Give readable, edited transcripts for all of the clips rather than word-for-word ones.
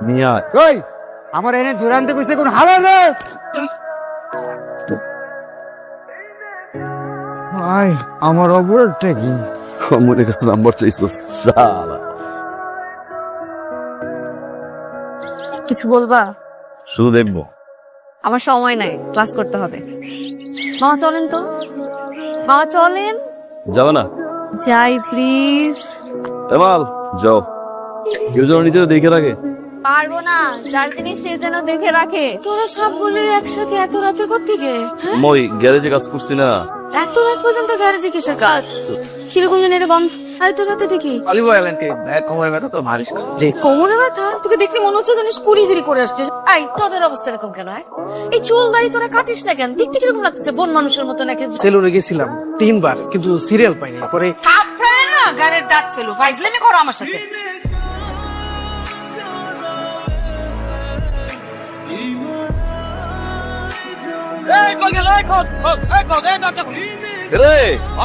মিয়া ওই আমার এনে ধরে আনতে কইছে কোন হালা রে ভাই আমার অপরাধটা কি মনে কাছে নাম্বার চাইছিস শালা কিছু বলবা? শুধু দেখবো আমার সময় নাই, ক্লাস করতে হবে। মামা চলেন তো, মামা চলেন। যাবে না যাই প্লিজ। এমাল যাও, কেউ যেন নিজেরা দেখে রাখে। পারবো না, যার জিনিস সে যেন দেখে রাখে। তোরা সবগুলো একসাথে এত রাতে করতে গে? মই গ্যারেজে কাজ করছি না। এত রাত পর্যন্ত গ্যারেজে কিসের কাজ? কিরকম যেন এটা বন্ধ। এত রাতে ঠিকই কোমরে ব্যথা তো ভারিস জি কোমরে ব্যথা? তোকে দেখলে মনে হচ্ছে জানিস কুড়িগিরি করে আসছিস। এই তোদের অবস্থা এরকম কেন? এই চুল দাড়ি তোরা কাটিস না কেন? দেখতে কিরকম লাগতেছে, বন মানুষের মতো নাকি? সেলুনে গেছিলাম 3 বার কিন্তু সিরিয়াল পাইনি। পরে কাপড়ে না গাড়ির দাঁত ফেলু, ফাইজলামি করো আমার সাথে।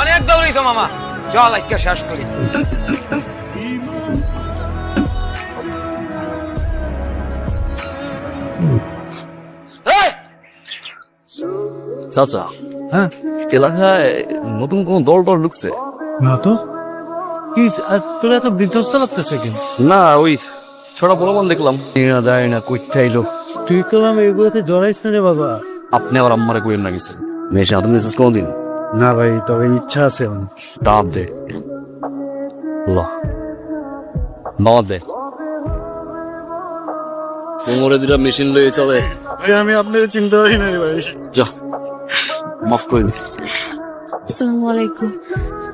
অনেক দৌড়িস মামা, চল আজকে শেষ করি। চাচা, হ্যাঁ এলাকায় নতুন কোন দল টল ঢুকছে? না তো কি তোর এত বিধ্বস্ত লাগতেছে কি? না, ওই ছোট পোলাপান দেখলাম যায় না কইতে আইলো। তুই কলাম এগুলোতে জড়াইস না রে বাবা। আপনি আবার আম্মারে কইেন না গেছেন মেশে হাতে মেসেজ কোনদিন? না ভাই, তবে ইচ্ছা আছে আমার। ডাব দে দাওয়াত দে। কোমরে দুটা মেশিন লয়ে চলে। ভাই আমি আপনার চিন্তা করি না ভাই। যা মাফ করে দিছি। আসসালামু আলাইকুম।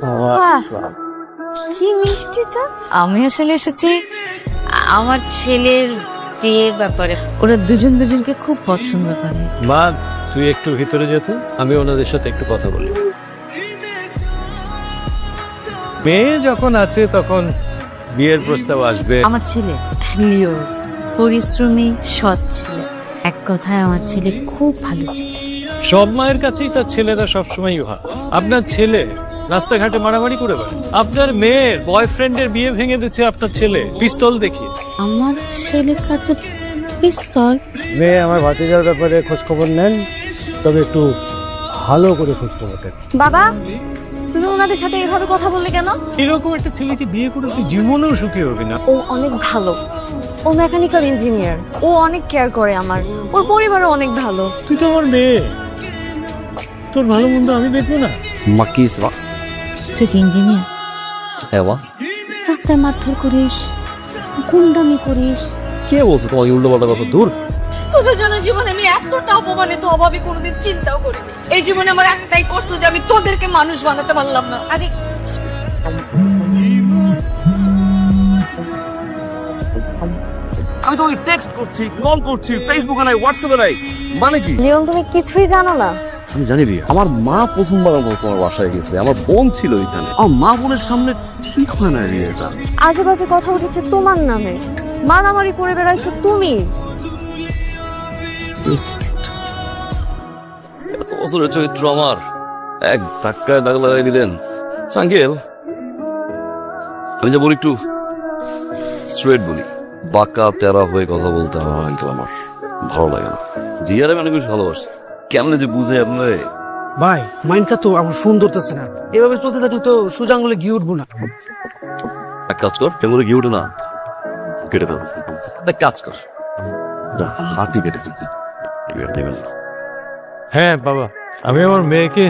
বাহ, কি মিষ্টি তো। আমি আসলে এসেছি আমার ছেলের বিয়ের ব্যাপারে। ওরা দুজন দুজনকে খুব পছন্দ করে। মা তুই একটু ভিতরে যেত, আমি ওনাদের সাথে একটু কথা বলি। মেয়ে যখন আছে তখন বিয়ের প্রস্তাব আসবে। আমার ছেলে লিও পরিশ্রমী, সৎ ছেলে। এক কথায় আমার ছেলে খুব ভালো ছেলে। সব মায়ের কাছেই তার ছেলেরা সবসময়ই ভালো। আপনার ছেলে রাস্তাঘাটে মারামারি করে বেড়ায়। আপনার মেয়ের বয়ফ্রেন্ডের বিয়ে ভেঙে দিচ্ছে আপনার ছেলে পিস্তল দেখিয়ে। আমার ছেলের কাছে পিস্তল? মেয়ে আমার ভাতিজার ব্যাপারে খোঁজ খবর নেন, তবে একটু ভালো করে খোঁজ খবর দেন। বাবা, তুমি ওনাদের সাথে এভাবে কথা বললে কেন? এরকম একটা ছেলেকে বিয়ে করে তুই জীবনেও সুখী হবি না। ও অনেক ভালো, ও মেকানিক্যাল ইঞ্জিনিয়ার, ও অনেক কেয়ার করে আমার, ওর পরিবারও অনেক ভালো। তুই তো আমার মেয়ে, তোর ভালো মন্দ আমি দেখবো না? মাকিস বা তুই কি ইঞ্জিনিয়ার? এবা রাস্তায় মারধর করিস, গুন্ডামি করিস। কে বলছে তোমাকে উল্টো পাল্টা কথা? দূর। তোদের জন্য জীবনে আমি এতটা অপমানিত অভাবে কোনোদিন চিন্তাও করিনি। এই জীবনে আমার একটাই কষ্ট যে আমি তোদেরকে মানুষ বানাতে পারলাম না। আরে আমি তোমাকে টেক্সট করছি, কল করছি, ফেসবুকে নাই, হোয়াটসঅ্যাপে নাই, মানে কি? লিওন, তুমি কিছুই জানো না। আমি জানি রিয়া, আমার মা প্রথমবার তোমার বাসায় গেছে, আমার বোন ছিল এখানে। আমার মা বোনের সামনে ঠিক হয় না রিয়া, এটা আজে বাজে কথা উঠেছে তোমার নামে, মারামারি করে বেড়াইছো তুমি। এত বছরের চরিত্র আমার এক ধাক্কায় দাগ লাগাই দিলেন। আঙ্কেল, আমি যা বলি একটু স্ট্রেট বলি, বাঁকা তেরা হয়ে কথা বলতে আমার আঙ্কেল আমার ভালো লাগে না। রিয়ারে আমি অনেক বেশি ভালোবাসি, কেমন যে বুঝে আপনার। ভাই মাইন্ডটা তো আমার ফোন ধরতেছে না, এভাবে চলতে থাকলে তো সোজা আঙুলে গিয়ে উঠবো না। এক কাজ কর, টেঙ্গুলে গিয়ে উঠে না, কেটে ফেল। এক কাজ কর, হাতি কেটে ফেল। হ্যাঁ বাবা, আমি আমার মেয়েকে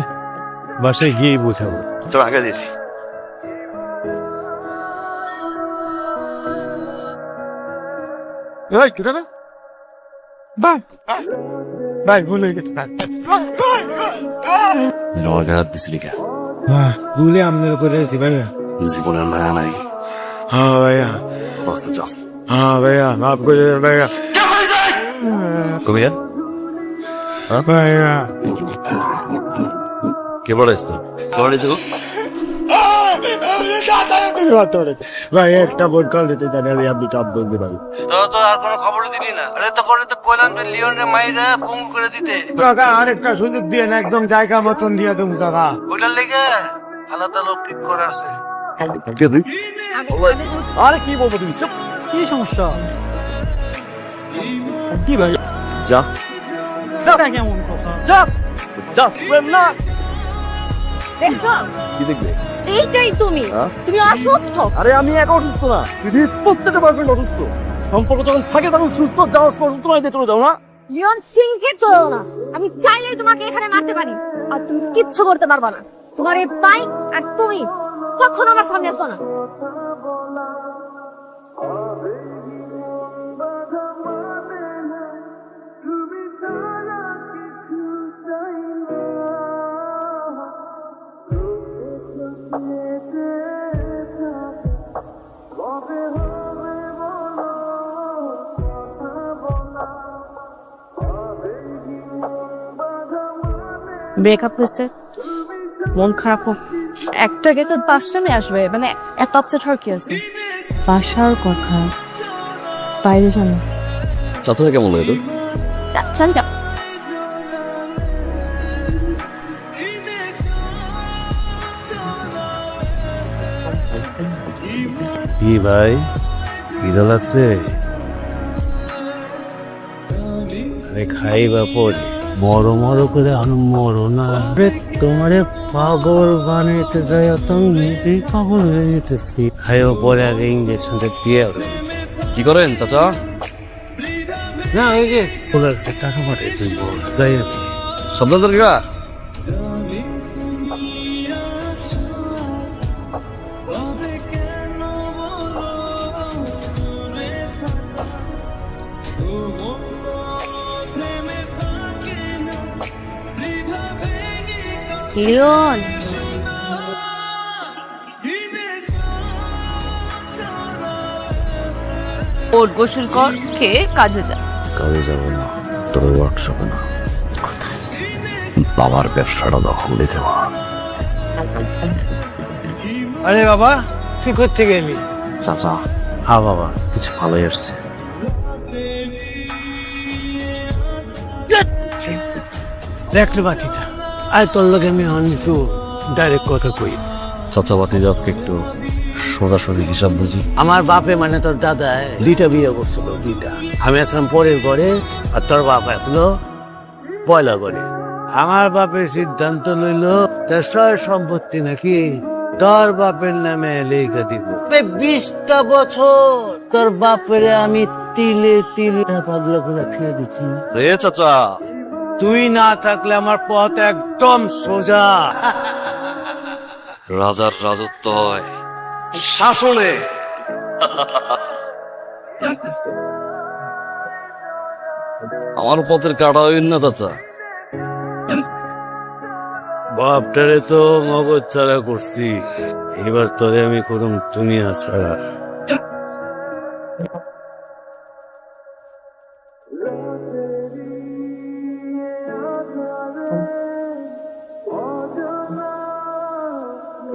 বাসায় গিয়েই বোঝাবো। তোর আগে দিয়েছি। এই কেটে না ভাই, ভাই ভুল হয়ে গেছে। আমাকে হাত দিছিলি কে? ভুলে আপনার করেছি ভাইয়া। জীবনের মায়া নাই। হ্যাঁ ভাইয়া, বাঁচতে চাস? হ্যাঁ ভাইয়া, মাফ করে দেন ভাইয়া। কবিয়া ভাইয়া কে পড়াইছ? পড়াইছ ভাই একটা বোর্ড কল দিতে জানি আমি, আপনি টপ বলতে পারি। তোরা তো আর কোনো খবর দিলি না। আরে তো করে তো কইলাম যে লিওনের মাইরা পঙ্গু করে দিতে। কাকা আরেকটা সুযোগ দিয়ে না, একদম জায়গা মতন দিয়ে তুমি কাকা। ওইটার লেগে আলাদা লোক ঠিক করা আছে। কে তুই? আরে কি বলবো তুমি? চুপ। কি সমস্যা? কি ভাই যা কেমন কথা যা যা প্রেম না দেখছো কি দেখবে এইটাই তুমি হ্যাঁ? তুমি অসুস্থ। আরে আমি একা অসুস্থ না পৃথিবীর প্রত্যেকটা বয়ফ্রেন্ড অসুস্থ সম্পর্ক যখন থাকে তখন সুস্থ যাও অসুস্থ নয় চলে যাও না লিওন সিং কে করো না, আমি চাইলেই তোমাকে এখানে মারতে পারি আর তুমি কিচ্ছু করতে পারবা না। তোমার এই বাইক আর তুমি কখনো আমার সামনে আসো না। ব্রেকআপ হয়েছে, মন খারাপ হোক, একটা গেট পাঁচটা মেয়ে আসবে, মানে এত আপসেট হওয়ার কি আছে? বাসার কথা বাইরে জানো। চাচা কেমন লাগে তোর চান যা। কি ভাই খিদা লাগছে? আরে খাইবা পরে মরো মরো করে মরো না। তোমারে পাগল বানাইতে যায় তো নিজেই পাগল হয়ে যেতেছি। খাইও পরে আগে ইঞ্জেকশনটা দিয়ে কি করেন চাচা না এই যে ওনার কাছে টাকা পাঠাই তুই যাই আমি সাবধান তরিকা লিওন ওর গোসল কর, খেয়ে কাজে যা। কাজে যাব না, তবে ওয়ার্কশপে না। বাবার ব্যবসাটা দখল দিতে মা। আরে বাবা তুই করতে গেলি? চাচা হ্যাঁ বাবা কিছু ভালোই আসছে। দেখলে বাতিটা আরে তোর লোকে আমি একটু ডাইরেক্ট কথা কই। চাচা বাতি আজকে একটু সোজাসুজি হিসাব বুঝি। আমার বাপে মানে তোর দাদা দুইটা বিয়ে করছিল, দুইটা। আমি আসলাম পরের ঘরে আর তোর বাপ আসলো পয়লা ঘরে। আমার বাপের সিদ্ধান্ত লইল তার সয় সম্পত্তি নাকি তোর বাপের নামে লেখা দিব। 20টা বছর তোর বাপের আমি তিলে তিলে পাগলা করে ছেড়ে দিচ্ছি। রে চাচা তুই না থাকলে আমার পথ একদম সোজা। রাজার রাজত্ব হয় শাসনে। আমার পথের কাটা হইন না চাচা। বাপটারে তো মগজ ছাড়া করছি, এবার তোরে আমি করুম দুনিয়া ছাড়া।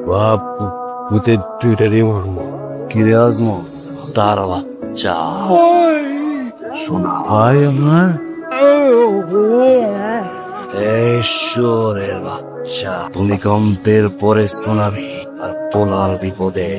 বাপ পুতে দুইটারই মর্ম। কিরে আজমো তার বাচ্চা শোনা ভাই আমার ঈশ্বরের বাচ্চা। ভূমিকম্পের পরে সুনামি আর পোলার বিপদে